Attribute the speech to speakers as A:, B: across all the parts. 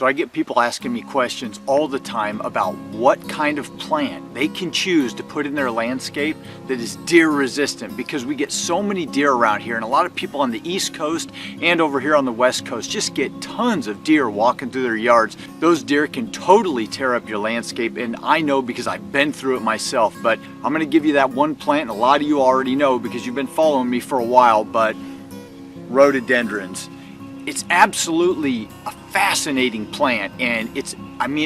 A: So I get people asking me questions all the time about what kind of plant they can choose to put in their landscape that is deer resistant, because we get so many deer around here, and a lot of people on the East Coast and over here on the West Coast just get tons of deer walking through their yards. Those deer can totally tear up your landscape, and I know because I've been through it myself. But I'm going to give you that one plant, and a lot of you already know because you've been following me for a while, but rhododendrons. It's absolutely a fascinating plant, and it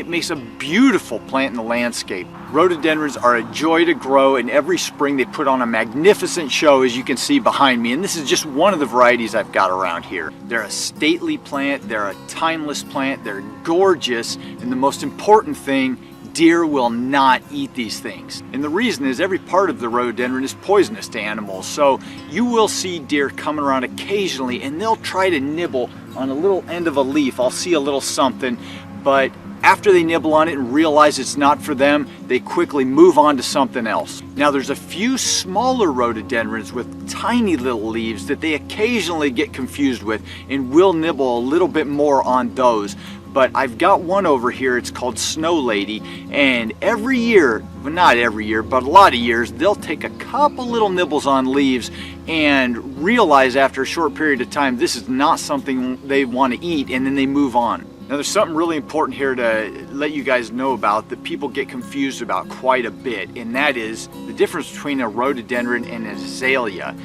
A: makes a beautiful plant in the landscape. Rhododendrons are a joy to grow, and every spring they put on a magnificent show, as you can see behind me, and this is just one of the varieties I've got around here. They're a stately plant, they're a timeless plant, they're gorgeous, and the most important thing, deer will not eat these things. And the reason is every part of the rhododendron is poisonous to animals. So you will see deer coming around occasionally and they'll try to nibble on a little end of a leaf. I'll see a little something, but after they nibble on it and realize it's not for them, they quickly move on to something else. Now there's a few smaller rhododendrons with tiny little leaves that they occasionally get confused with and will nibble a little bit more on those. But I've got one over here, it's called Snow Lady, and every year, well not every year, but a lot of years, they'll take a couple little nibbles on leaves and realize after a short period of time this is not something they want to eat, and then they move on. Now there's something really important here to let you guys know about that people get confused about quite a bit, and that is the difference between a rhododendron and an azalea.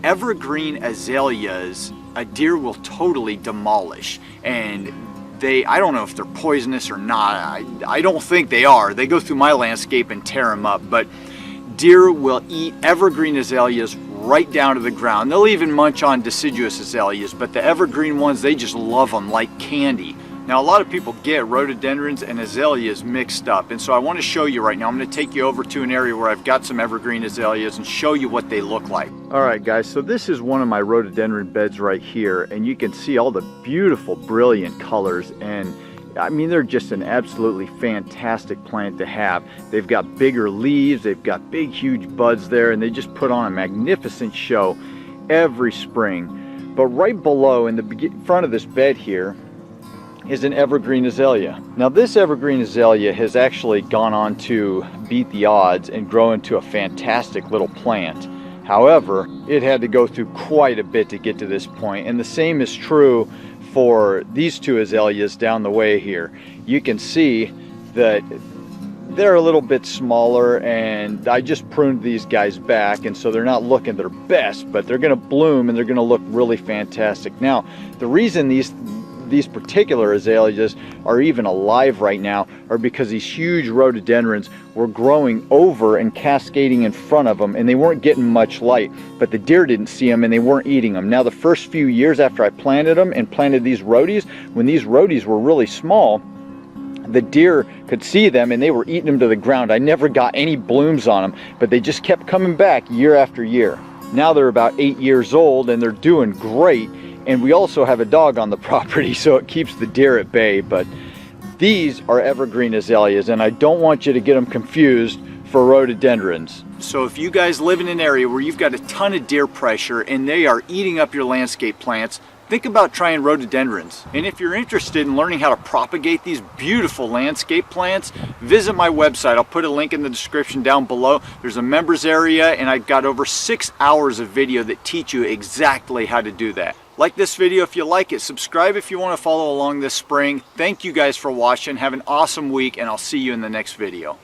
A: Evergreen azaleas, a deer will totally demolish, and I don't know if they're poisonous or not. I don't think they are. They go through my landscape and tear them up, but deer will eat evergreen azaleas right down to the ground. They'll even munch on deciduous azaleas, but the evergreen ones, they just love them like candy. Now a lot of people get rhododendrons and azaleas mixed up, and so I want to show you right now. I'm going to take you over to an area where I've got some evergreen azaleas and show you what they look like. Alright guys, so this is one of my rhododendron beds right here, and you can see all the beautiful brilliant colors, and I mean they're just an absolutely fantastic plant to have. They've got bigger leaves, they've got big huge buds there, and they just put on a magnificent show every spring. But right below in the front of this bed here is an evergreen azalea. Now this evergreen azalea has actually gone on to beat the odds and grow into a fantastic little plant. However, it had to go through quite a bit to get to this point, and the same is true for these two azaleas down the way here. You can see that they're a little bit smaller, and I just pruned these guys back, and so they're not looking their best, but they're going to bloom and they're going to look really fantastic. Now the reason these particular azaleas are even alive right now are because these huge rhododendrons were growing over and cascading in front of them, and they weren't getting much light, but the deer didn't see them and they weren't eating them. Now the first few years after I planted them and planted these rhodies, when these rhodies were really small, the deer could see them and they were eating them to the ground. I never got any blooms on them, but they just kept coming back year after year. Now they're about 8 years old and they're doing great. And we also have a dog on the property, so it keeps the deer at bay. But these are evergreen azaleas, and I don't want you to get them confused for rhododendrons. So if you guys live in an area where you've got a ton of deer pressure and they are eating up your landscape plants, think about trying rhododendrons. And if you're interested in learning how to propagate these beautiful landscape plants, visit my website. I'll put a link in the description down below. There's a members area, and I've got over 6 hours of video that teach you exactly how to do that. Like this video if you like it, subscribe if you want to follow along this spring. Thank you guys for watching. Have an awesome week, and I'll see you in the next video.